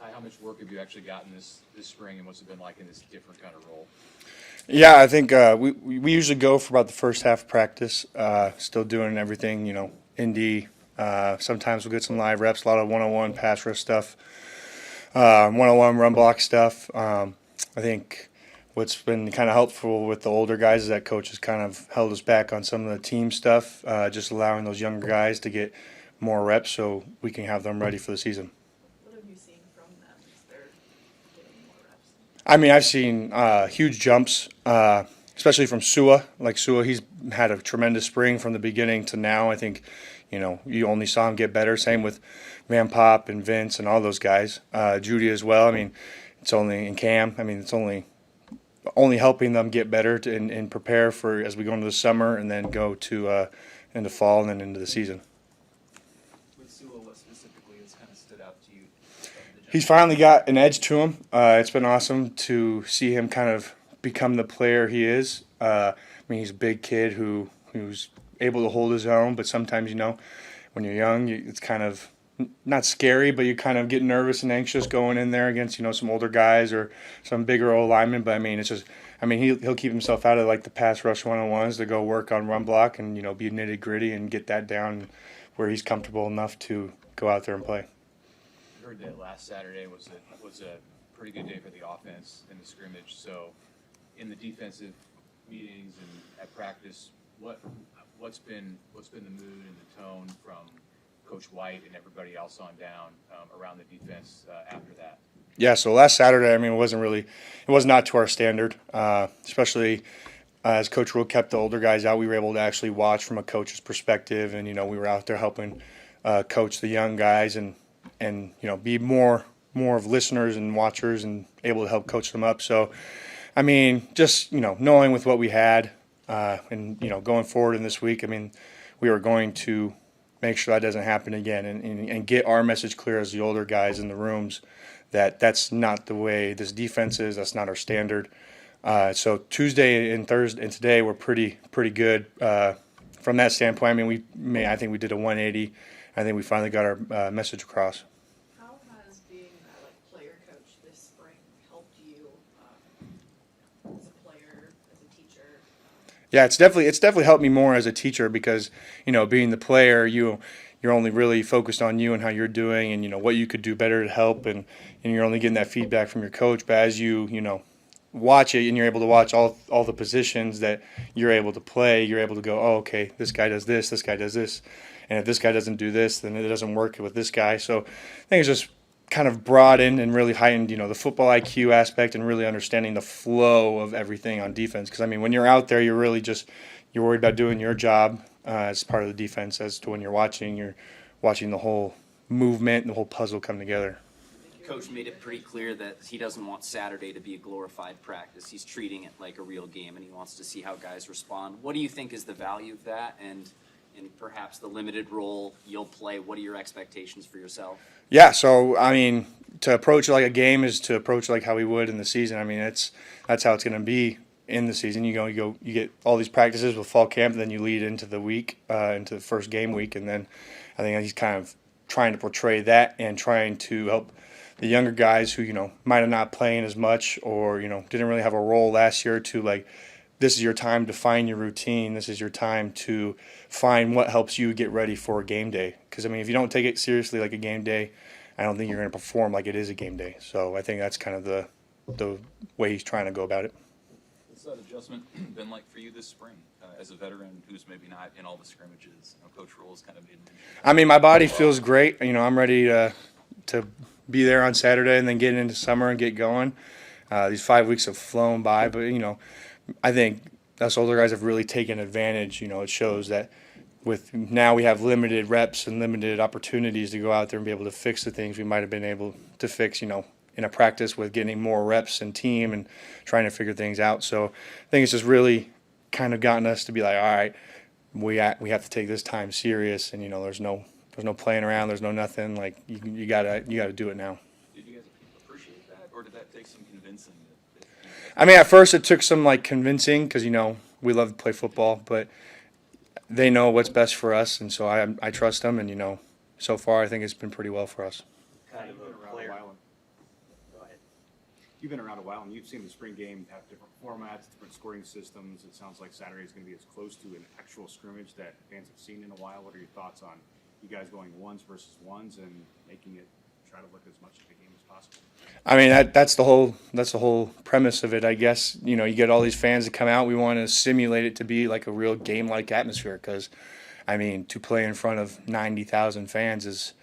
Ty, how much work have you actually gotten this spring, and what's it been like in this different kind of role? Yeah, I think we usually go for about the first half of practice, still doing everything, indie. Sometimes we'll get some live reps, a lot of one-on-one pass rush stuff, one-on-one run block stuff. I think what's been kind of helpful with the older guys is that coach has kind of held us back on some of the team stuff, just allowing those younger guys to get more reps so we can have them ready for the season. What have you seen from them as they're getting more reps? I mean, I've seen huge jumps, especially from Sua. Like Sua, he's had a tremendous spring from the beginning to now. I think, you only saw him get better. Same with Van Pop and Vince and all those guys. Judy as well. I mean, it's only in Cam. I mean, it's only helping them get better and prepare for as we go into the summer and then go to into fall and then into the season. With Sua, what specifically has kind of stood out to you? He's finally got an edge to him. It's been awesome to see him kind of become the player he is. I mean, he's a big kid who's able to hold his own, but sometimes, when you're young, it's kind of not scary, but you kind of get nervous and anxious going in there against, some older guys or some bigger old linemen. But I mean, he'll keep himself out of like the pass rush one-on-ones to go work on run block and, be nitty gritty and get that down where he's comfortable enough to go out there and play. I heard that last Saturday was a pretty good day for the offense in the scrimmage. So, in the defensive meetings and at practice, what's been the mood and the tone from Coach White and everybody else on down around the defense after that? Yeah, so last Saturday, I mean, it was not to our standard, especially as Coach Rule kept the older guys out. We were able to actually watch from a coach's perspective, and we were out there helping coach the young guys and be more of listeners and watchers and able to help coach them up. So, I mean, just knowing with what we had and going forward in this week, I mean, we were going to make sure that doesn't happen again and get our message clear as the older guys in the rooms that that's not the way this defense is. That's not our standard. So Tuesday and Thursday and today were pretty good from that standpoint. I mean, I think we did a 180. I think we finally got our message across. How has being a player coach this spring helped you as a player, as a teacher? Yeah, it's definitely helped me more as a teacher because being the player, you're only really focused on you and how you're doing and what you could do better to help and you're only getting that feedback from your coach. But as you watch it and you're able to watch all the positions that you're able to play, you're able to go, oh, okay, this guy does this guy does this, and if this guy doesn't do this, then it doesn't work with this guy. So I think it's just kind of broadened and really heightened, the football IQ aspect and really understanding the flow of everything on defense. Because I mean, when you're out there, you're really you're worried about doing your job as part of the defense. As to when you're watching the whole movement and the whole puzzle come together. Coach made it pretty clear that he doesn't want Saturday to be a glorified practice. He's treating it like a real game, and he wants to see how guys respond. What do you think is the value of that, and perhaps the limited role you'll play? What are your expectations for yourself? Yeah, so I mean, to approach it like a game is to approach it like how we would in the season. I mean, that's how it's going to be in the season. You get all these practices with fall camp, and then you lead into the week, into the first game week, and then I think he's kind of trying to portray that and trying to help the younger guys who might have not playing as much or didn't really have a role last year to like, this is your time to find your routine. This is your time to find what helps you get ready for a game day. Because I mean, if you don't take it seriously like a game day, I don't think you're going to perform like it is a game day. So I think that's kind of the way he's trying to go about it. What's that adjustment been like for you this spring as a veteran who's maybe not in all the scrimmages? Coach Rule's kind of made mention. I mean, my body feels great. I'm ready to be there on Saturday and then get into summer and get going. These 5 weeks have flown by, but I think us older guys have really taken advantage. It shows that with now we have limited reps and limited opportunities to go out there and be able to fix the things we might have been able to fix, in a practice with getting more reps and team and trying to figure things out. So I think it's just really kind of gotten us to be like, all right, we have to take this time serious, and there's no playing around, there's no nothing. Like you gotta do it now. Did you guys appreciate that, or did that take some convincing? I mean, at first it took some convincing because we love to play football, but they know what's best for us, and so I trust them, and so far I think it's been pretty well for us. Kind of a player. you've been around a while and you've seen the spring game have different formats, different scoring systems. It sounds like Saturday is going to be as close to an actual scrimmage that fans have seen in a while. What are your thoughts on you guys going ones versus ones and making it try to look as much like a game as possible? I mean, that's the whole premise of it, I guess. You know, you get all these fans that come out. We want to simulate it to be like a real game-like atmosphere because, I mean, to play in front of 90,000 fans is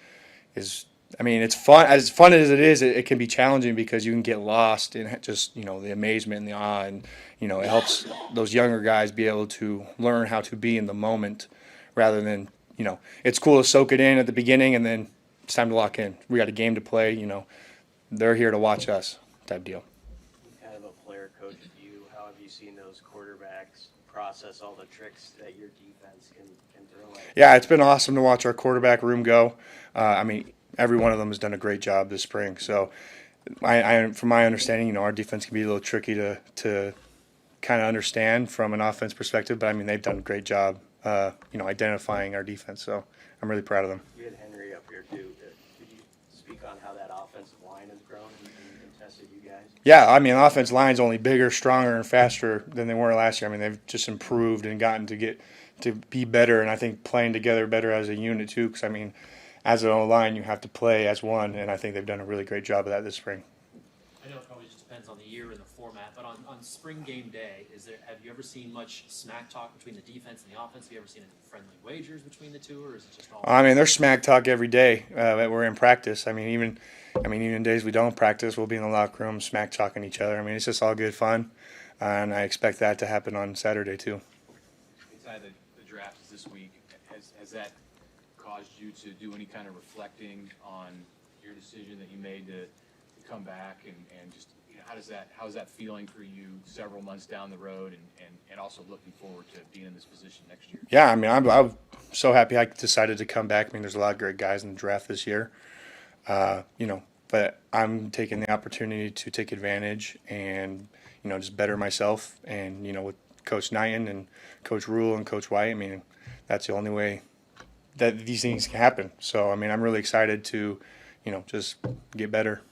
I mean, it's fun. As fun as it is, it can be challenging because you can get lost in just, you know, the amazement and the awe. And, you know, it helps those younger guys be able to learn how to be in the moment rather than, you know, it's cool to soak it in at the beginning and then it's time to lock in. We got a game to play, you know. They're here to watch us type deal. Kind of a player coach view, how have you seen those quarterbacks process all the tricks that your defense can throw at? Yeah, it's been awesome to watch our quarterback room go. I mean, every one of them has done a great job this spring. So, from my understanding, you know, our defense can be a little tricky to kind of understand from an offense perspective. But I mean, they've done a great job, you know, identifying our defense. So I'm really proud of them. You had Henry up here too. Could you speak on how that offensive line has grown and tested you guys? Yeah, I mean, the offense line's only bigger, stronger, and faster than they were last year. I mean, they've just improved and gotten to be better, and I think playing together better as a unit too. Because I mean, as an O-line, you have to play as one, and I think they've done a really great job of that this spring. I know it probably just depends on the year and the format, but on spring game day, have you ever seen much smack talk between the defense and the offense? Have you ever seen any friendly wagers between the two, or is it just all? I mean, there's smack talk every day that we're in practice. I mean, even days we don't practice, we'll be in the locker room smack talking each other. I mean, it's just all good fun, and I expect that to happen on Saturday too. Inside the draft is this week. Has that caused you to do any kind of reflecting on your decision that you made to come back and just, you know, how's that feeling for you several months down the road and also looking forward to being in this position next year? Yeah, I mean, I'm so happy I decided to come back. I mean, there's a lot of great guys in the draft this year, you know, but I'm taking the opportunity to take advantage and, you know, just better myself. And, you know, with Coach Knighton and Coach Rule and Coach White, I mean, that's the only way that these things can happen. So, I mean, I'm really excited to, you know, just get better.